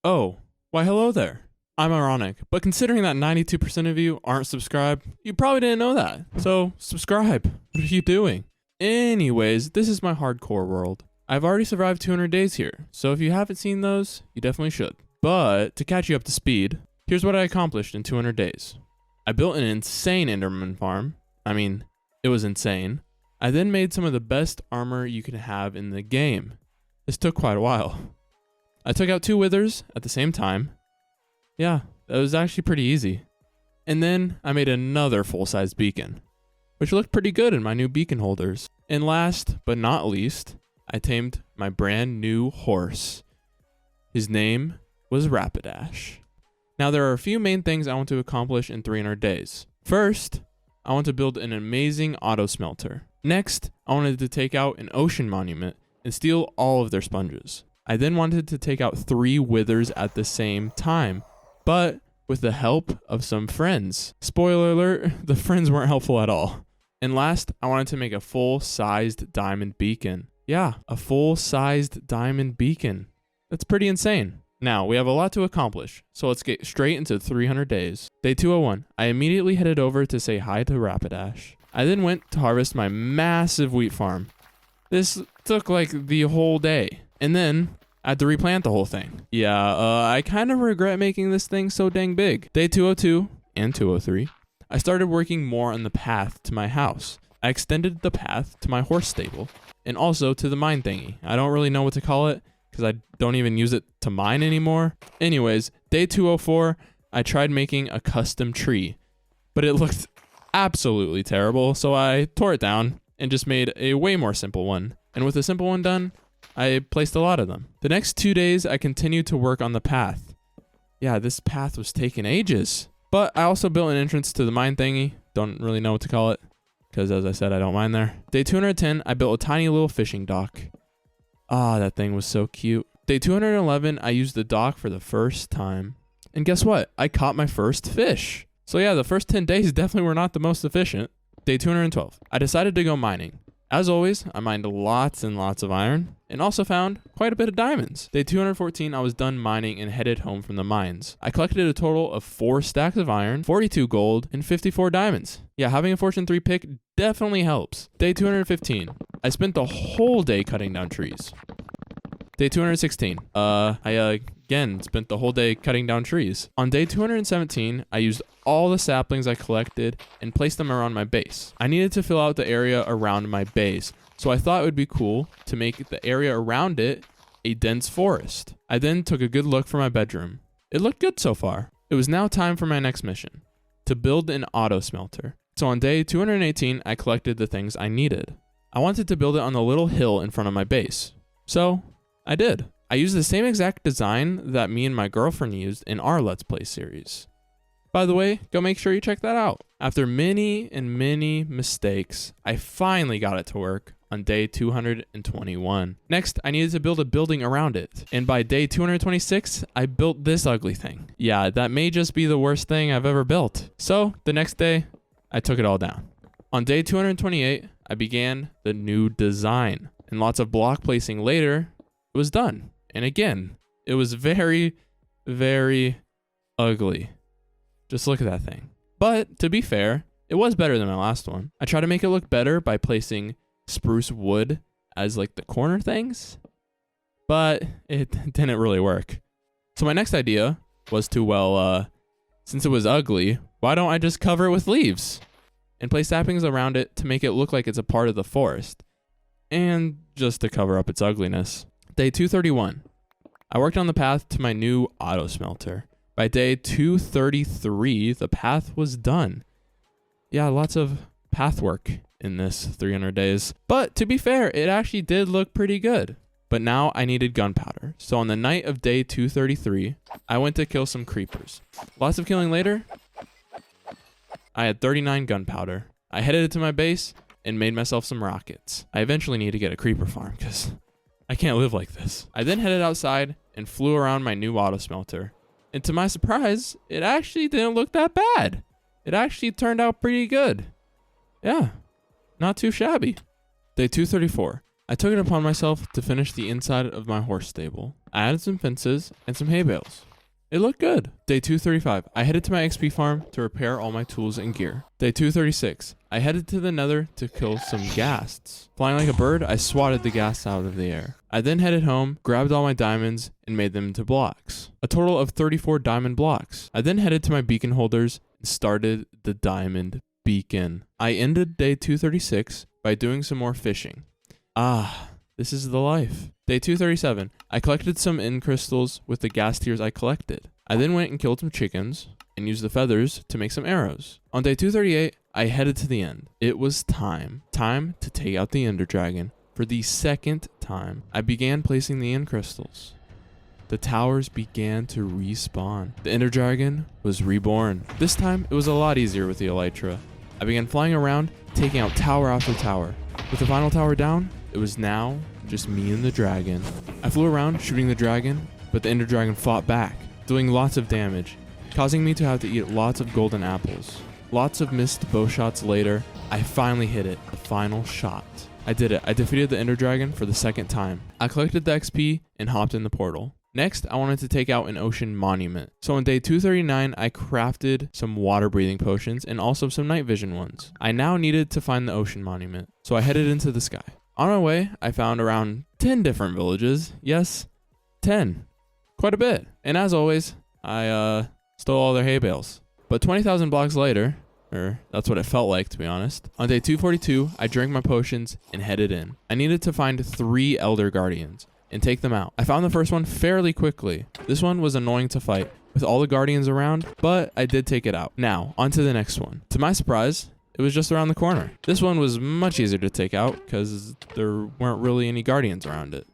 Oh, why hello there. I'm Ironiq, but considering that 92% of you aren't subscribed, you probably didn't know that. So, subscribe. What are you doing? Anyways, this is my hardcore world. I've already survived 200 days here, so if you haven't seen those, you definitely should. But, to catch you up to speed, here's what I accomplished in 200 days. I built an insane Enderman farm. I mean, it was insane. I then made some of the best armor you can have in the game. This took quite a while. I took out 2 withers at the same time. Yeah, that was actually pretty easy. And then I made another full-size beacon, which looked pretty good in my new beacon holders. And last but not least, I tamed my brand new horse. His name was Rapidash. Now there are a few main things I want to accomplish in 300 days. First, I want to build an amazing auto smelter. Next, I wanted to take out an ocean monument and steal all of their sponges. I then wanted to take out 3 withers at the same time, but with the help of some friends. Spoiler alert, the friends weren't helpful at all. And last, I wanted to make a full-sized diamond beacon. Yeah, a full-sized diamond beacon. That's pretty insane. Now, we have a lot to accomplish, so let's get straight into 300 days. Day 201, I immediately headed over to say hi to Rapidash. I then went to harvest my massive wheat farm. This took like the whole day. And then I had to replant the whole thing. Yeah, I kind of regret making this thing so dang big. Day 202 and 203, I started working more on the path to my house. I extended the path to my horse stable and also to the mine thingy. I don't really know what to call it because I don't even use it to mine anymore. Anyways, day 204, I tried making a custom tree, but it looked absolutely terrible. So I tore it down and just made a way more simple one. And with the simple one done, I placed a lot of them. The next 2 days, I continued to work on the path. Yeah, this path was taking ages. But I also built an entrance to the mine thingy. Don't really know what to call it, because as I said, I don't mine there. Day 210, I built a tiny little fishing dock. Ah, that thing was so cute. Day 211, I used the dock for the first time. And guess what? I caught my first fish. So yeah, the first 10 days definitely were not the most efficient. Day 212, I decided to go mining. As always, I mined lots and lots of iron and also found quite a bit of diamonds. Day 214, I was done mining and headed home from the mines. I collected a total of 4 stacks of iron, 42 gold, and 54 diamonds. Yeah, having a Fortune 3 pick definitely helps. Day 215, I spent the whole day cutting down trees. Day 216, I again spent the whole day cutting down trees. On day 217, I used all the saplings I collected and placed them around my base. I needed to fill out the area around my base, so I thought it would be cool to make the area around it a dense forest. I then took a good look for my bedroom. It looked good so far. It was now time for my next mission, to build an auto smelter. So on day 218, I collected the things I needed. I wanted to build it on the little hill in front of my base. So I did. I used the same exact design that me and my girlfriend used in our Let's Play series. By the way, go make sure you check that out. After many and many mistakes, I finally got it to work on day 221. Next, I needed to build a building around it. And by day 226, I built this ugly thing. Yeah, that may just be the worst thing I've ever built. So the next day, I took it all down. On day 228, I began the new design. And lots of block placing later, it was done. And again, it was very, very ugly. Just look at that thing. But to be fair, it was better than my last one. I tried to make it look better by placing spruce wood as like the corner things, but it didn't really work. So my next idea was to, since it was ugly, why don't I just cover it with leaves and place saplings around it to make it look like it's a part of the forest and just to cover up its ugliness. Day 231, I worked on the path to my new auto smelter. By day 233, the path was done. Yeah, lots of path work in this 300 days. But to be fair, it actually did look pretty good. But now I needed gunpowder. So on the night of day 233, I went to kill some creepers. Lots of killing later, I had 39 gunpowder. I headed to my base and made myself some rockets. I eventually need to get a creeper farm because I can't live like this. I then headed outside and flew around my new auto smelter. And to my surprise, it actually didn't look that bad. It actually turned out pretty good. Yeah, not too shabby. Day 234. I took it upon myself to finish the inside of my horse stable. I added some fences and some hay bales. It looked good. Day 235, I headed to my XP farm to repair all my tools and gear. Day 236, I headed to the nether to kill some ghasts. Flying like a bird, I swatted the ghasts out of the air. I then headed home, grabbed all my diamonds, and made them into blocks. A total of 34 diamond blocks. I then headed to my beacon holders and started the diamond beacon. I ended day 236 by doing some more fishing. Ah, this is the life. Day 237, I collected some end crystals with the ghast tears I collected. I then went and killed some chickens and used the feathers to make some arrows. On day 238, I headed to the end. It was time. Time to take out the ender dragon. For the second time, I began placing the end crystals. The towers began to respawn. The ender dragon was reborn. This time, it was a lot easier with the elytra. I began flying around, taking out tower after tower. With the final tower down, it was now just me and the dragon. I flew around shooting the dragon, but the ender dragon fought back, doing lots of damage, causing me to have to eat lots of golden apples. Lots of missed bow shots later, I finally hit it, the final shot. I did it. I defeated the ender dragon for the second time. I collected the XP and hopped in the portal. Next, I wanted to take out an ocean monument. So on day 239, I crafted some water breathing potions and also some night vision ones. I now needed to find the ocean monument, so I headed into the sky. On my way, I found around 10 different villages. Yes, 10. Quite a bit. And as always, I stole all their hay bales. But 20,000 blocks later, or that's what it felt like to be honest, on day 242, I drank my potions and headed in. I needed to find 3 elder guardians and take them out. I found the first one fairly quickly. This one was annoying to fight with all the guardians around, but I did take it out. Now, on to the next one. To my surprise, it was just around the corner. This one was much easier to take out because there weren't really any guardians around it.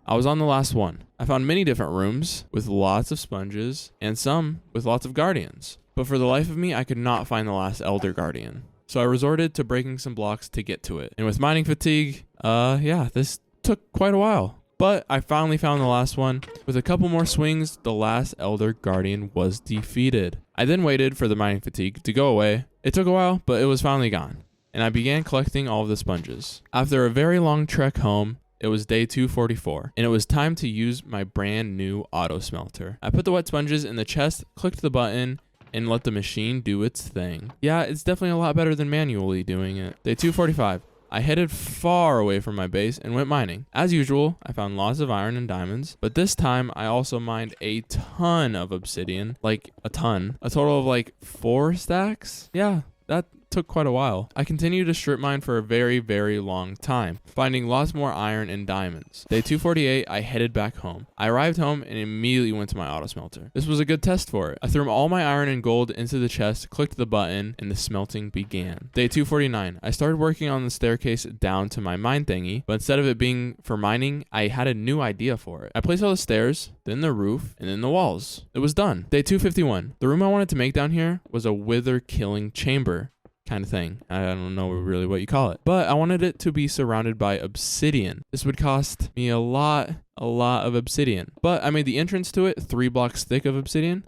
I was on the last one. I found many different rooms with lots of sponges and some with lots of guardians. But for the life of me, I could not find the last elder guardian. So I resorted to breaking some blocks to get to it. And with mining fatigue, this took quite a while. But I finally found the last one. With a couple more swings, the last elder guardian was defeated. I then waited for the mining fatigue to go away. It took a while, but it was finally gone. And I began collecting all of the sponges. After a very long trek home, it was day 244, and it was time to use my brand new auto smelter. I put the wet sponges in the chest, clicked the button, and let the machine do its thing. Yeah, it's definitely a lot better than manually doing it. Day 245. I headed far away from my base and went mining. As usual, I found lots of iron and diamonds, but this time I also mined a ton of obsidian, like a ton. A total of like 4 stacks? Yeah, that took quite a while. I continued to strip mine for a very, very long time, finding lots more iron and diamonds. Day 248, I headed back home. I arrived home and immediately went to my auto smelter. This was a good test for it. I threw all my iron and gold into the chest, clicked the button, and the smelting began. Day 249, I started working on the staircase down to my mine thingy, but instead of it being for mining, I had a new idea for it. I placed all the stairs, then the roof, and then the walls. It was done. Day 251, the room I wanted to make down here was a wither killing chamber kind of thing. I don't know really what you call it, but I wanted it to be surrounded by obsidian. This would cost me a lot of obsidian, but I made the entrance to it 3 blocks thick of obsidian.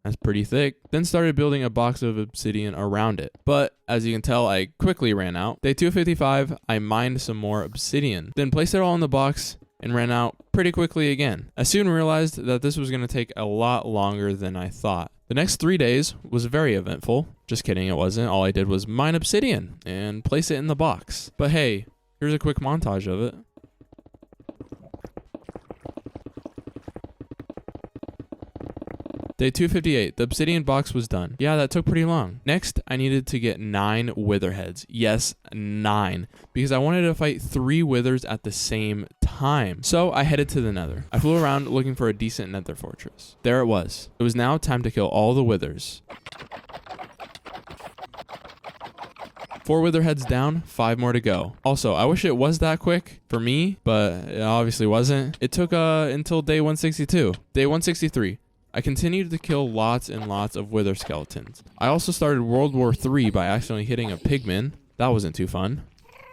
That's pretty thick. Then started building a box of obsidian around it. But as you can tell, I quickly ran out. Day 255, I mined some more obsidian, then placed it all in the box and ran out pretty quickly again. I soon realized that this was going to take a lot longer than I thought. The next 3 days was very eventful. Just kidding, it wasn't. All I did was mine obsidian and place it in the box. But hey, here's a quick montage of it. Day 258, the obsidian box was done. Yeah, that took pretty long. Next, I needed to get 9 wither heads. Yes, 9. Because I wanted to fight 3 withers at the same time. So I headed to the nether. I flew around looking for a decent nether fortress. There it was. It was now time to kill all the withers. 4 wither heads down, 5 more to go. Also, I wish it was that quick for me, but it obviously wasn't. It took until day 162. Day 163. I continued to kill lots and lots of wither skeletons. I also started World War III by accidentally hitting a pigman. That wasn't too fun.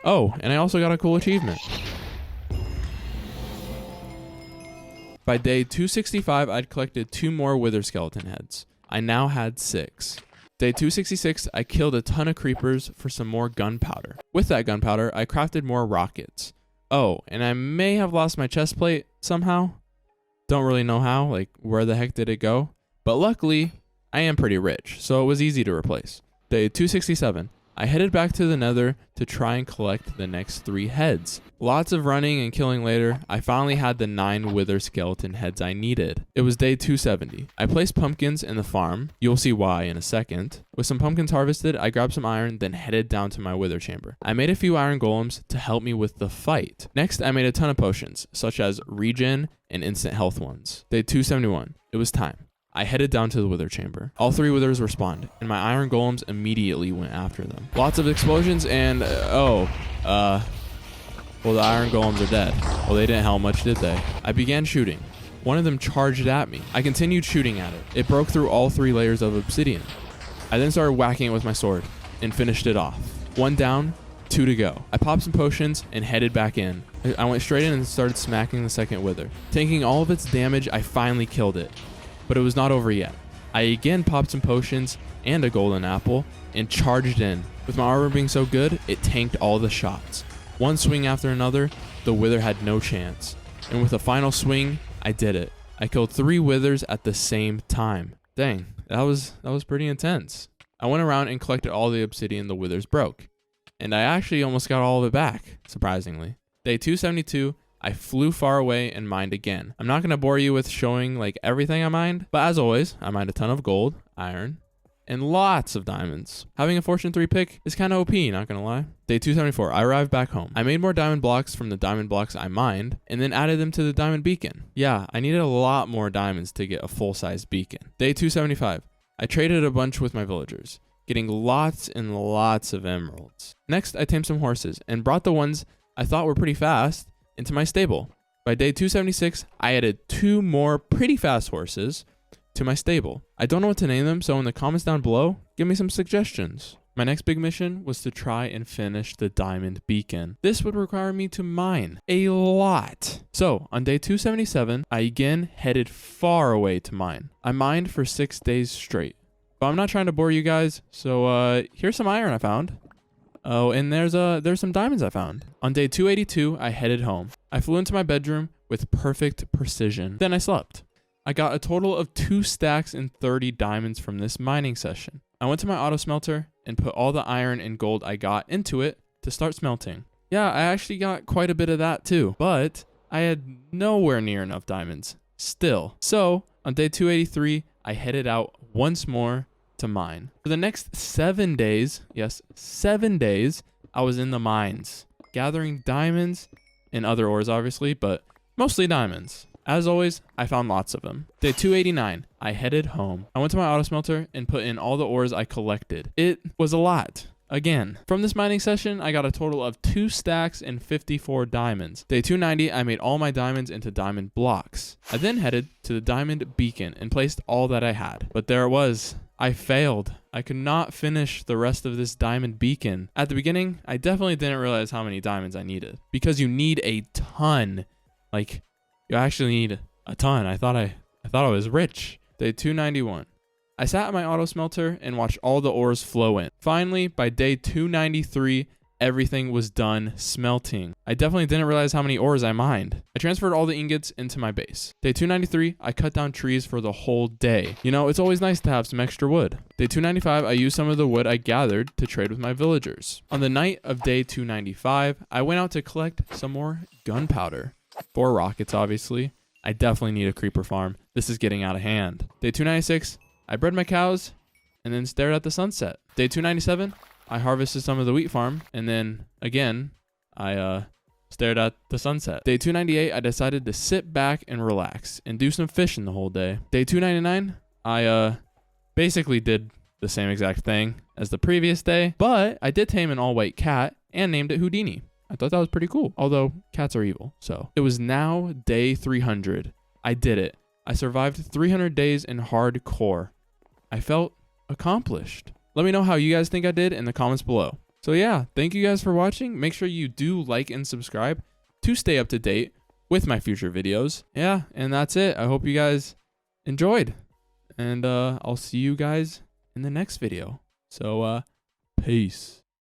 Oh, and I also got a cool achievement. By day 265, I'd collected 2 more wither skeleton heads. I now had 6. Day 266, I killed a ton of creepers for some more gunpowder. With that gunpowder, I crafted more rockets. Oh, and I may have lost my chest plate somehow. Don't really know how, like where the heck did it go? But luckily, I am pretty rich, so it was easy to replace. Day 267. I headed back to the nether to try and collect the next 3 heads. Lots of running and killing later, I finally had the 9 wither skeleton heads I needed. It was day 270. I placed pumpkins in the farm. You'll see why in a second. With some pumpkins harvested, I grabbed some iron, then headed down to my wither chamber. I made a few iron golems to help me with the fight. Next, I made a ton of potions, such as regen and instant health ones. Day 271. It was time. I headed down to the wither chamber. All 3 withers respawned, and my iron golems immediately went after them. Lots of explosions and, well, the iron golems are dead. Well, they didn't help much, did they? I began shooting. One of them charged at me. I continued shooting at it. It broke through all 3 layers of obsidian. I then started whacking it with my sword and finished it off. 1 down, 2 to go. I popped some potions and headed back in. I went straight in and started smacking the second wither. Taking all of its damage, I finally killed it. But it was not over yet. I again popped some potions and a golden apple and charged in. With my armor being so good, it tanked all the shots. One swing after another, the wither had no chance. And with a final swing, I did it. I killed 3 withers at the same time. Dang, that was pretty intense. I went around and collected all the obsidian the withers broke. And I actually almost got all of it back, surprisingly. Day 272. I flew far away and mined again. I'm not going to bore you with showing like everything I mined, but as always, I mined a ton of gold, iron, and lots of diamonds. Having a fortune 3 pick is kind of OP, not going to lie. Day 274, I arrived back home. I made more diamond blocks from the diamond blocks I mined, and then added them to the diamond beacon. Yeah, I needed a lot more diamonds to get a full-size beacon. Day 275, I traded a bunch with my villagers, getting lots and lots of emeralds. Next, I tamed some horses, and brought the ones I thought were pretty fast into my stable. By day 276, I added 2 more pretty fast horses to my stable. I don't know what to name them, so in the comments down below, give me some suggestions. My next big mission was to try and finish the diamond beacon. This would require me to mine a lot. So on day 277, I again headed far away to mine. I mined for 6 days straight. But I'm not trying to bore you guys, so here's some iron I found. Oh, and there's some diamonds I found. On day 282, I headed home. I flew into my bedroom with perfect precision. Then I slept. I got a total of 2 stacks and 30 diamonds from this mining session. I went to my auto smelter and put all the iron and gold I got into it to start smelting. Yeah, I actually got quite a bit of that too, but I had nowhere near enough diamonds still. So on day 283, I headed out once more to mine. For the next 7 days, yes, 7 days, I was in the mines, gathering diamonds and other ores obviously, but mostly diamonds. As always, I found lots of them. Day 289, I headed home. I went to my auto smelter and put in all the ores I collected. It was a lot. Again, from this mining session, I got a total of 2 stacks and 54 diamonds. Day 290, I made all my diamonds into diamond blocks. I then headed to the diamond beacon and placed all that I had. But there it was. I failed. I could not finish the rest of this diamond beacon. At the beginning, I definitely didn't realize how many diamonds I needed. Because you need a ton. Like, you actually need a ton. I thought I was rich. Day 291. I sat at my auto smelter and watched all the ores flow in. Finally, by day 293, everything was done smelting. I definitely didn't realize how many ores I mined. I transferred all the ingots into my base. Day 293, I cut down trees for the whole day. You know, it's always nice to have some extra wood. Day 295, I used some of the wood I gathered to trade with my villagers. On the night of day 295, I went out to collect some more gunpowder. 4 rockets, obviously. I definitely need a creeper farm. This is getting out of hand. Day 296, I bred my cows and then stared at the sunset. Day 297, I harvested some of the wheat farm, and then again, I stared at the sunset. Day 298, I decided to sit back and relax and do some fishing the whole day. Day 299, I basically did the same exact thing as the previous day, but I did tame an all-white cat and named it Houdini. I thought that was pretty cool, although cats are evil, so. It was now day 300. I did it. I survived 300 days in hardcore. I felt accomplished. Let me know how you guys think I did in the comments below. So yeah, thank you guys for watching. Make sure you do like and subscribe to stay up to date with my future videos. Yeah, and that's it. I hope you guys enjoyed. And I'll see you guys in the next video. So peace.